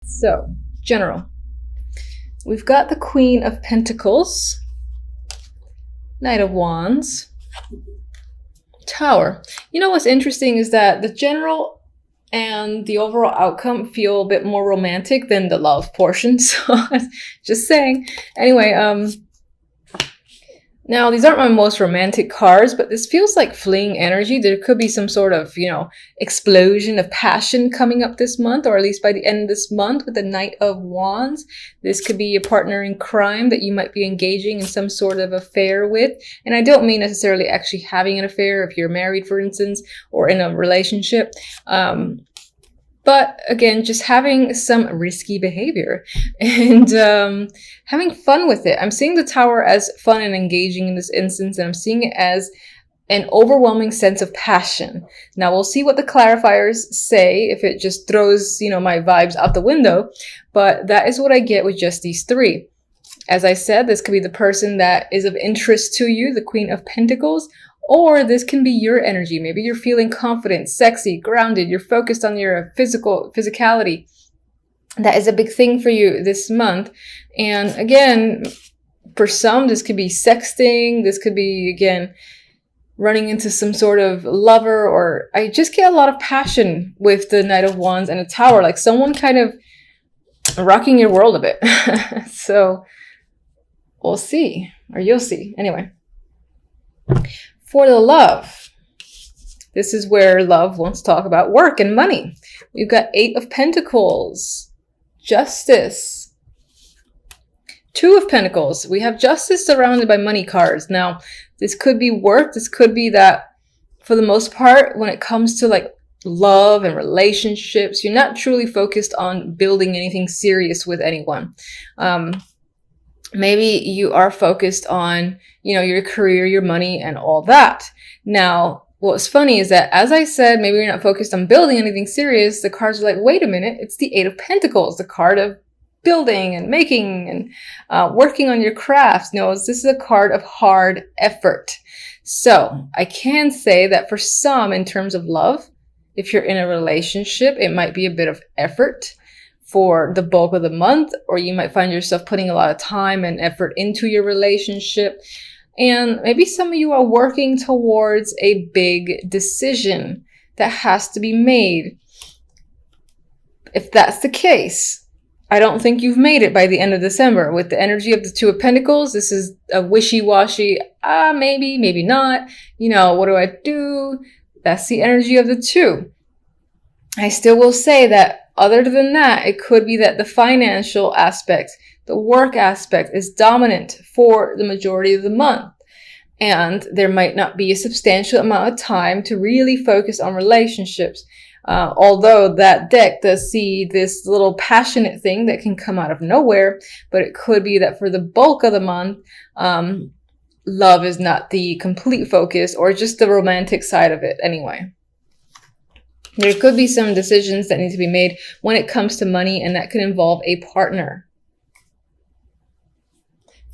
So, general. We've got the Queen of Pentacles, Knight of Wands, Tower. You know what's interesting is that the general and the overall outcome feel a bit more romantic than the love portion. So, just saying. Anyway, now, these aren't my most romantic cards, but this feels like fleeing energy. There could be some sort of, explosion of passion coming up this month, or at least by the end of this month with the Knight of Wands. This could be a partner in crime that you might be engaging in some sort of affair with. And I don't mean necessarily actually having an affair if you're married, for instance, or in a relationship. But again, just having some risky behavior and having fun with it. I'm seeing the Tower as fun and engaging in this instance, and I'm seeing it as an overwhelming sense of passion. Now, we'll see what the clarifiers say if it just throws, my vibes out the window. But that is what I get with just these three. As I said, this could be the person that is of interest to you, the Queen of Pentacles. Or this can be your energy. Maybe you're feeling confident, sexy, grounded. You're focused on your physicality. That is a big thing for you this month. And again, for some, this could be sexting. This could be, again, running into some sort of lover. Or I just get a lot of passion with the Knight of Wands and the Tower. Like someone kind of rocking your world a bit. So we'll see. Or you'll see. Anyway. For the love, this is where love wants to talk about work and money. We've got 8 of Pentacles, Justice, 2 of Pentacles. We have Justice surrounded by money cards. Now, this could be work. This could be that for the most part, when it comes to like love and relationships, you're not truly focused on building anything serious with anyone. Maybe you are focused on, your career, your money, and all that. Now, what's funny is that, as I said, maybe you're not focused on building anything serious. The cards are like, wait a minute, it's the 8 of Pentacles, the card of building and making and working on your crafts. No, this is a card of hard effort. So I can say that for some, in terms of love, if you're in a relationship, it might be a bit of effort for the bulk of the month, or you might find yourself putting a lot of time and effort into your relationship. And maybe some of you are working towards a big decision that has to be made. If that's the case, I don't think you've made it by the end of December. With the energy of the 2 of Pentacles, this is a wishy-washy, maybe, maybe not. What do I do? That's the energy of the 2. I still will say that other than that, it could be that the financial aspect, the work aspect is dominant for the majority of the month. And there might not be a substantial amount of time to really focus on relationships. Although that deck does see this little passionate thing that can come out of nowhere. But it could be that for the bulk of the month, love is not the complete focus, or just the romantic side of it anyway. There could be some decisions that need to be made when it comes to money, and that could involve a partner.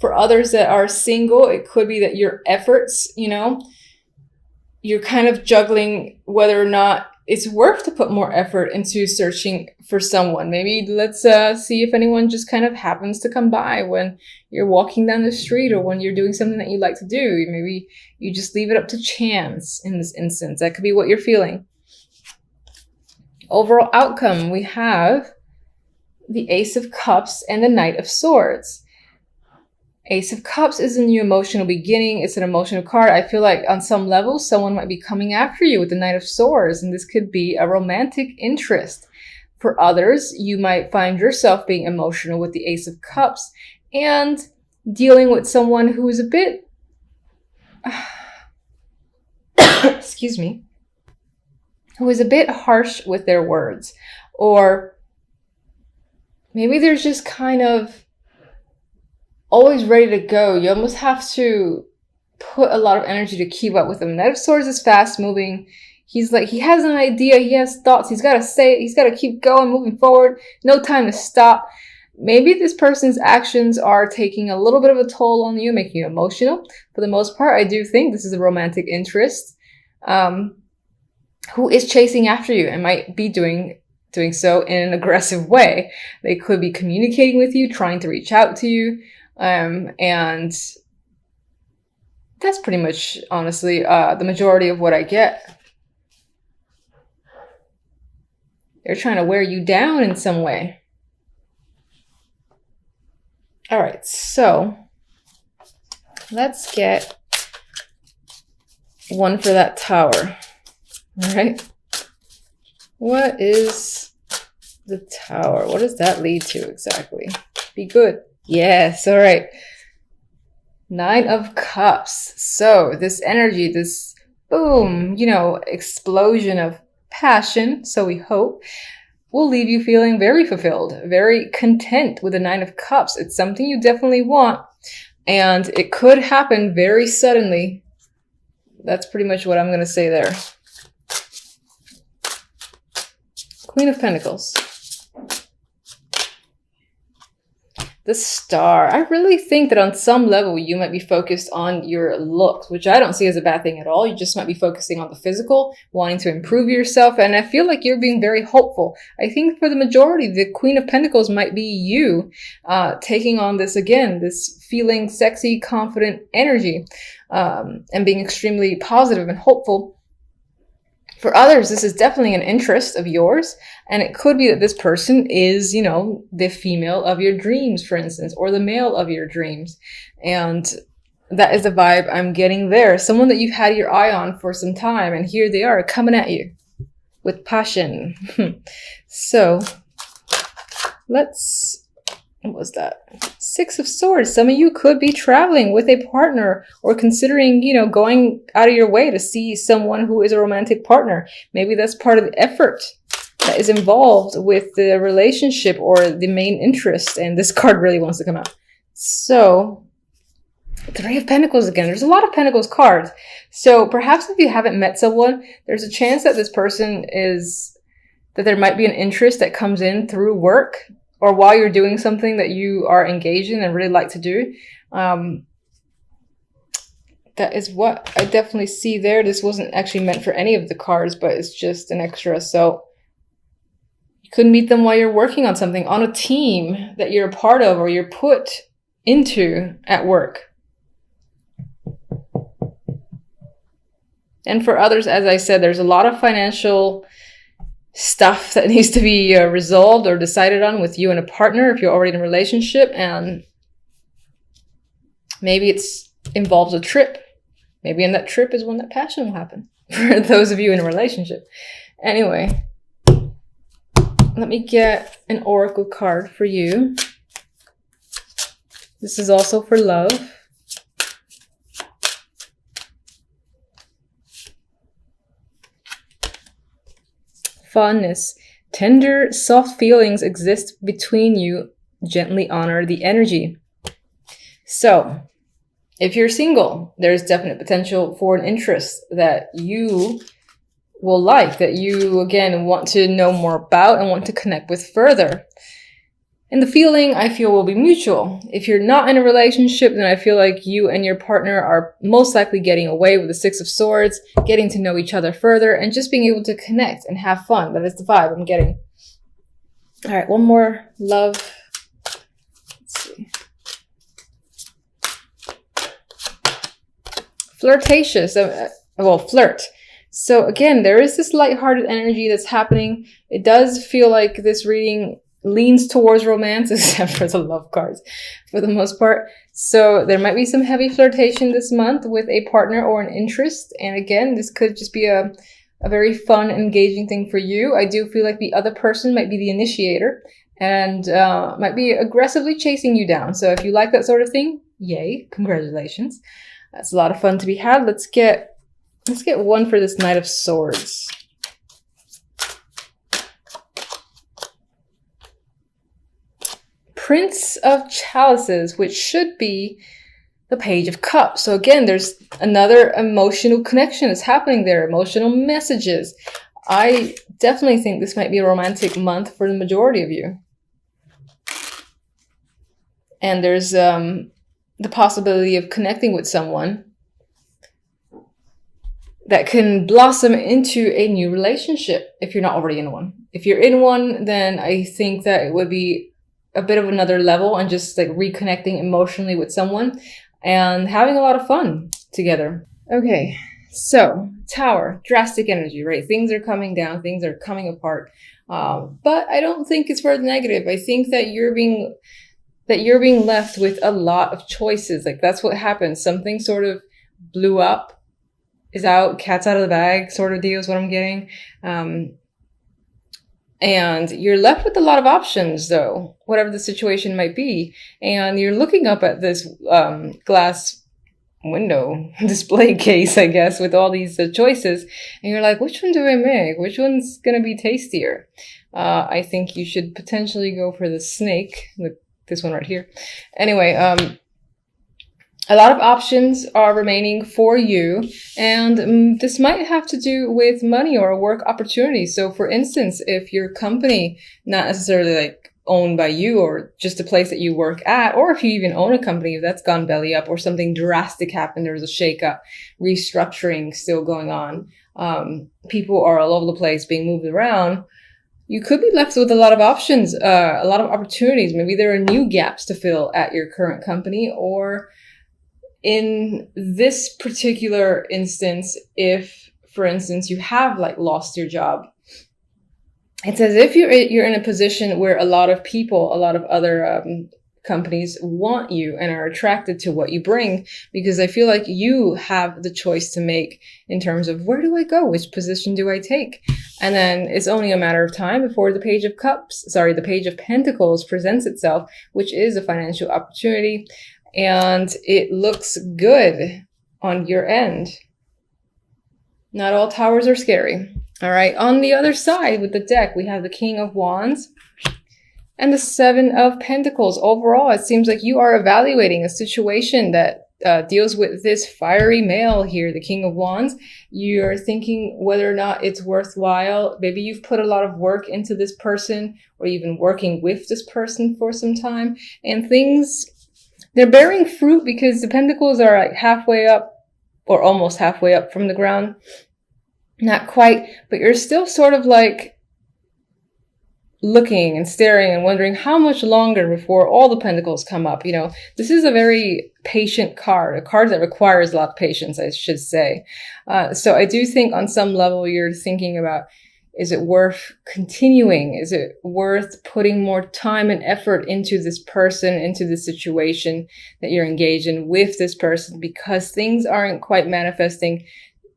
For others that are single, it could be that your efforts, you're kind of juggling whether or not it's worth to put more effort into searching for someone. Maybe let's see if anyone just kind of happens to come by when you're walking down the street, or when you're doing something that you like to do. Maybe you just leave it up to chance in this instance. That could be what you're feeling. Overall outcome, we have the Ace of Cups and the Knight of Swords. Ace of Cups is a new emotional beginning. It's an emotional card. I feel like on some level, someone might be coming after you with the Knight of Swords, and this could be a romantic interest. For others, you might find yourself being emotional with the Ace of Cups and dealing with someone who is a bit, excuse me, who is a bit harsh with their words. Or maybe they're just kind of always ready to go. You almost have to put a lot of energy to keep up with them. Knight of Swords is fast moving. He's like, he has an idea, he has thoughts, he's got to say it, he's got to keep going, moving forward. No time to stop. Maybe this person's actions are taking a little bit of a toll on you, making you emotional. For the most part, I do think this is a romantic interest. Who is chasing after you and might be doing doing so in an aggressive way. They could be communicating with you, trying to reach out to you. And that's pretty much, honestly, the majority of what I get. They're trying to wear you down in some way. All right, so let's get one for that Tower. All right. What is the Tower? What does that lead to exactly? Be good. Yes. All right. 9 of Cups. So this energy, this boom, explosion of passion, so we hope, will leave you feeling very fulfilled, very content with the 9 of Cups. It's something you definitely want, and it could happen very suddenly. That's pretty much what I'm going to say there. Queen of Pentacles. The Star. I really think that on some level you might be focused on your looks, which I don't see as a bad thing at all. You just might be focusing on the physical, wanting to improve yourself, and I feel like you're being very hopeful. I think for the majority, the Queen of Pentacles might be you taking on this again, this feeling sexy, confident energy, and being extremely positive and hopeful. For others, this is definitely an interest of yours, and it could be that this person is, the female of your dreams, for instance, or the male of your dreams. And that is the vibe I'm getting there. Someone that you've had your eye on for some time, and here they are coming at you with passion. So what was that? 6 of Swords. Some of you could be traveling with a partner or considering, going out of your way to see someone who is a romantic partner. Maybe that's part of the effort that is involved with the relationship or the main interest. And this card really wants to come out. So, 3 of Pentacles again. There's a lot of Pentacles cards. So perhaps if you haven't met someone, there's a chance that this person that there might be an interest that comes in through work, or while you're doing something that you are engaged in and really like to do. That is what I definitely see there. This wasn't actually meant for any of the cards, but it's just an extra. So you could meet them while you're working on something, on a team that you're a part of or you're put into at work. And for others, as I said, there's a lot of financial stuff that needs to be resolved or decided on with you and a partner if you're already in a relationship, and maybe it's involves a trip. Maybe in that trip is when that passion will happen for those of you in a relationship. Anyway, let me get an oracle card for you. This is also for love. Fondness. Tender, soft feelings exist between you. Gently honor the energy. So, if you're single, there's definite potential for an interest that you will like, that you, again, want to know more about and want to connect with further. And the feeling, I feel, will be mutual. If you're not in a relationship, then I feel like you and your partner are most likely getting away with the 6 of Swords, getting to know each other further, and just being able to connect and have fun. That is the vibe I'm getting. All right, one more. Love. Let's see. Flirtatious. Flirt. So again, there is this lighthearted energy that's happening. It does feel like this reading leans towards romance, except for the love cards for the most part. So there might be some heavy flirtation this month with a partner or an interest. And again, this could just be a very fun, engaging thing for you. I do feel like the other person might be the initiator and might be aggressively chasing you down. So if you like that sort of thing, yay, congratulations. That's a lot of fun to be had. Let's get one for this Knight of Swords. Prince of Chalices, which should be the Page of Cups. So again, there's another emotional connection that's happening there, emotional messages. I definitely think this might be a romantic month for the majority of you. And there's the possibility of connecting with someone that can blossom into a new relationship if you're not already in one. If you're in one, then I think that it would be a bit of another level and just like reconnecting emotionally with someone and having a lot of fun together. Okay, so Tower, drastic energy, right? Things are coming down, things are coming apart. But I don't think it's for the negative. I think that you're being left with a lot of choices. Like that's what happens. Something sort of blew up, is out, cat's out of the bag sort of deal is what I'm getting. And you're left with a lot of options though, whatever the situation might be. And you're looking up at this glass window display case, I guess, with all these choices. And you're like, which one do I make? Which one's going to be tastier? I think you should potentially go for the snake, this one right here. Anyway, a lot of options are remaining for you, and this might have to do with money or a work opportunity. So for instance, if your company, not necessarily like owned by you or just a place that you work at, or if you even own a company that's gone belly up or something drastic happened, there's a shakeup, restructuring still going on, people are all over the place being moved around, you could be left with a lot of options, a lot of opportunities. Maybe there are new gaps to fill at your current company, or in this particular instance, if, for instance, you have like lost your job, it's as if you're in a position where a lot of people, a lot of other companies want you and are attracted to what you bring, because I feel like you have the choice to make in terms of where do I go? Which position do I take? And then it's only a matter of time before the Page of Pentacles presents itself, which is a financial opportunity. And it looks good on your end. Not all towers are scary. All right. On the other side with the deck, we have the King of Wands and the Seven of Pentacles. Overall, it seems like you are evaluating a situation that deals with this fiery male here, the King of Wands. You're thinking whether or not it's worthwhile. Maybe you've put a lot of work into this person, or you've been working with this person for some time, and they're bearing fruit because the pentacles are like halfway up or almost halfway up from the ground. Not quite, but you're still sort of like looking and staring and wondering how much longer before all the pentacles come up. You know, this is a very patient card, a card that requires a lot of patience, I should say. So I do think on some level you're thinking about, is it worth continuing? Is it worth putting more time and effort into this person, into the situation that you're engaged in with this person, because things aren't quite manifesting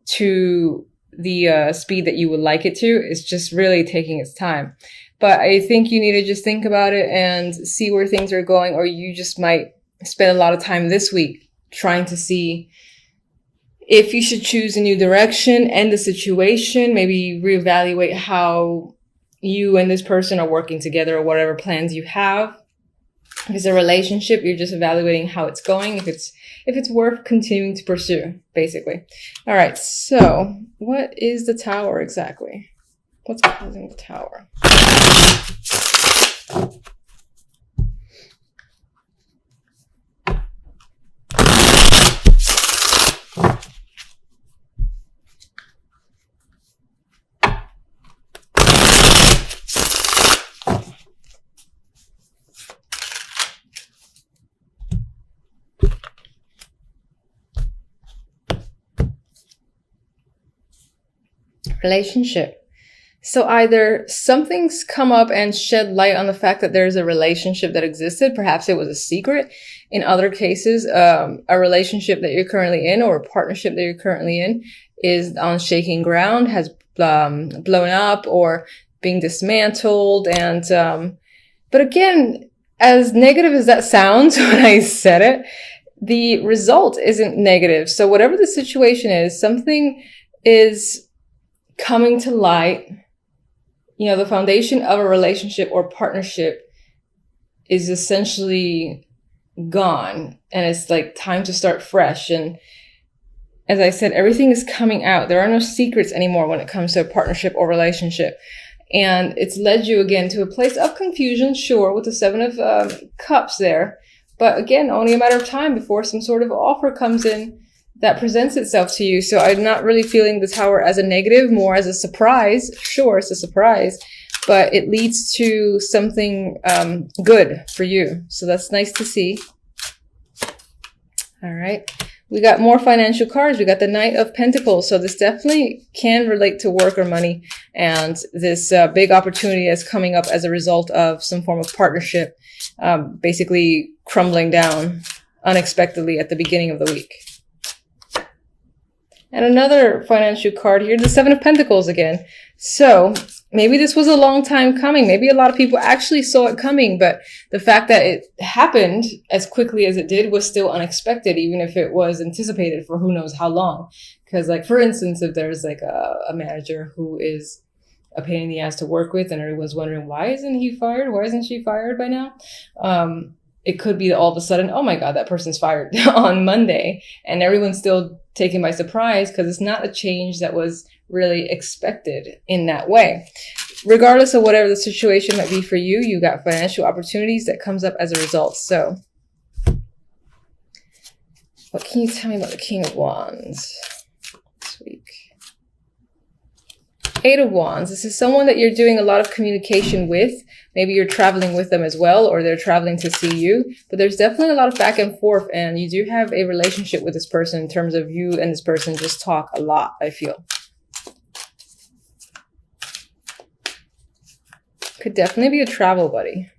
to the speed that you would like it to? It's just really taking its time. But I think you need to just think about it and see where things are going, or you just might spend a lot of time this week trying to see if you should choose a new direction, end the situation, maybe reevaluate how you and this person are working together or whatever plans you have. If it's a relationship, you're just evaluating how it's going, if it's worth continuing to pursue, basically. All right, so what is the Tower exactly? What's causing the Tower? Relationship. So either something's come up and shed light on the fact that there's a relationship that existed. Perhaps it was a secret. In other cases, a relationship that you're currently in or a partnership that you're currently in is on shaking ground, has blown up or being dismantled. And but again, as negative as that sounds when I said it, the result isn't negative. So whatever the situation is, something is coming to light. You know, the foundation of a relationship or partnership is essentially gone, and it's like time to start fresh. And as I said, everything is coming out. There are no secrets anymore when it comes to a partnership or relationship. And it's led you again to a place of confusion, sure, with the Seven of Cups there. But again, only a matter of time before some sort of offer comes in that presents itself to you. So I'm not really feeling the Tower as a negative, more as a surprise. Sure, it's a surprise, but it leads to something good for you. So that's nice to see. All right. We got more financial cards. We got the Knight of Pentacles. So this definitely can relate to work or money. And this big opportunity is coming up as a result of some form of partnership, basically crumbling down unexpectedly at the beginning of the week. And another financial card here, the Seven of Pentacles again. So maybe this was a long time coming. Maybe a lot of people actually saw it coming, but the fact that it happened as quickly as it did was still unexpected, even if it was anticipated for who knows how long. Because like, for instance, if there's like a manager who is a pain in the ass to work with and everyone's wondering, why isn't he fired? Why isn't she fired by now? It could be that all of a sudden, oh my God, that person's fired on Monday, and everyone's still taken by surprise because it's not a change that was really expected in that way. Regardless of whatever the situation might be for you, you got financial opportunities that comes up as a result. So what can you tell me about the King of Wands this week? Eight of Wands. This is someone that you're doing a lot of communication with. Maybe you're traveling with them as well, or they're traveling to see you. But there's definitely a lot of back and forth, and you do have a relationship with this person in terms of you and this person just talk a lot, I feel. Could definitely be a travel buddy.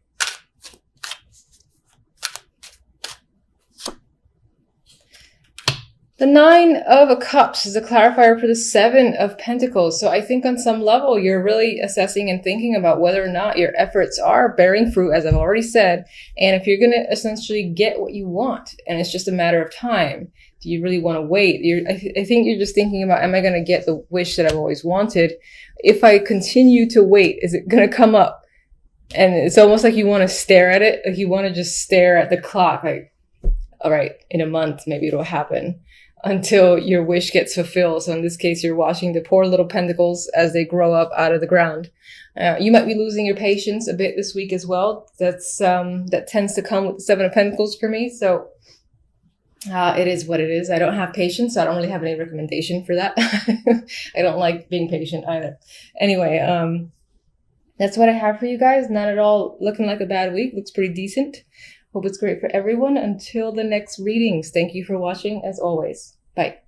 The Nine of Cups is a clarifier for the Seven of Pentacles. So I think on some level, you're really assessing and thinking about whether or not your efforts are bearing fruit, as I've already said. And if you're going to essentially get what you want, and it's just a matter of time, do you really want to wait? I think you're just thinking about, am I going to get the wish that I've always wanted? If I continue to wait, is it going to come up? And it's almost like you want to stare at it. Like you want to just stare at the clock. Like, all right, in a month, maybe it'll happen, until your wish gets fulfilled. So in this case, you're watching the poor little pentacles as they grow up out of the ground. You might be losing your patience a bit this week as well. That tends to come with the Seven of Pentacles for me. So it is what it is. I don't have patience, so I don't really have any recommendation for that. I don't like being patient either. Anyway, that's what I have for you guys. Not at all looking like a bad week. Looks pretty decent. Hope it's great for everyone. Until the next readings, thank you for watching as always. Bye.